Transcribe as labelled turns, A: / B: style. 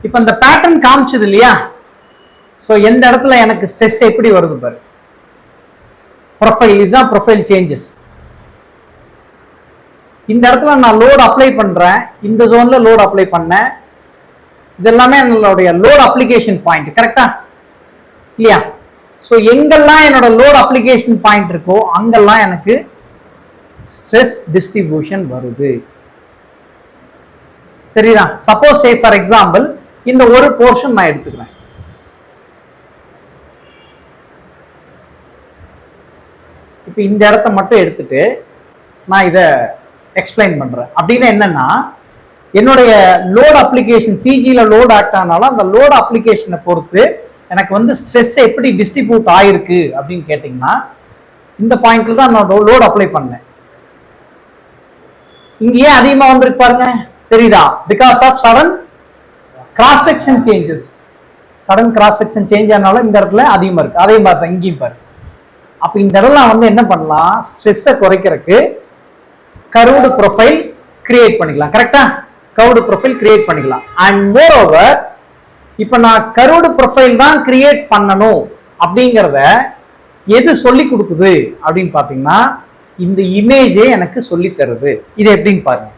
A: இப்போ இந்த பேட்டர்ன் காமிச்சது இல்லையா? ஸோ எந்த இடத்துல எனக்கு ஸ்ட்ரெஸ் எப்படி வருது பாரு. ப்ரொஃபைல், இதுதான் ப்ரொஃபைல் சேஞ்சஸ். இந்த இடத்துல நான் லோட் அப்ளை பண்றேன், இந்த ஜோன்ல லோட் அப்ளை பண்ணேன். இது எல்லாமே என்னுடைய லோட் அப்ளிகேஷன் பாயிண்ட், கரெக்டா இல்லையா? ஸோ எங்கெல்லாம் என்னோட லோட் அப்ளிகேஷன் பாயிண்ட் இருக்கோ அங்கெல்லாம் எனக்கு ஸ்ட்ரெஸ் டிஸ்ட்ரிபியூஷன் வருது. தெரியுதா? சப்போஸ் சே ஃபார் எக்ஸாம்பிள் இந்த ஒரு போர்ஷன் நான் எடுத்துக்கிறேன். இப்போ இந்த இடத்த மட்டும் எடுத்துட்டு நான் இதை எக்ஸ்பிளைன் பண்றேன். அப்படின்னா என்னன்னா, என்னுடைய லோட் அப்ளிகேஷன் சிஜில லோட் ஆக்ட் ஆனாலும் அந்த லோட் அப்ளிகேஷனை பொறுத்து எனக்கு வந்து ஸ்ட்ரெஸ் எப்படி டிஸ்ட்ரிபியூட் ஆயிருக்கு அப்படின்னு கேட்டீங்கன்னா, இந்த பாயிண்ட்ல தான் நான் லோட் அப்ளை பண்ணேன். இங்க ஏன் அதிகமா வந்திருக்கு பாருங்க, தெரியுதா? Because of sudden cross section changes. Sudden cross section change ஆனாலும் இந்த இடத்துல அதிகமா இருக்கு. அதையும் பார்த்தேன், இங்கேயும் பாரு. அப்ப இந்த இடத்துல வந்து என்ன பண்ணலாம், ஸ்ட்ரெஸ்ஸை குறைக்கிறதுக்கு கர்வ்டு ப்ரொஃபைல் கிரியேட் பண்ணிக்கலாம். கரெக்டா? கர்வ்டு ப்ரொஃபைல் கிரியேட் பண்ணிக்கலாம். அண்ட் மோர் ஓவர், இப்ப நான் கர்வ்டு ப்ரொஃபைல் தான் கிரியேட் பண்ணணும் அப்படிங்கிறத எது சொல்லி கொடுக்குது அப்படின்னு பாத்தீங்கன்னா, இந்த இமேஜே எனக்கு சொல்லி தருது. இது எப்படின்னு பாருங்க.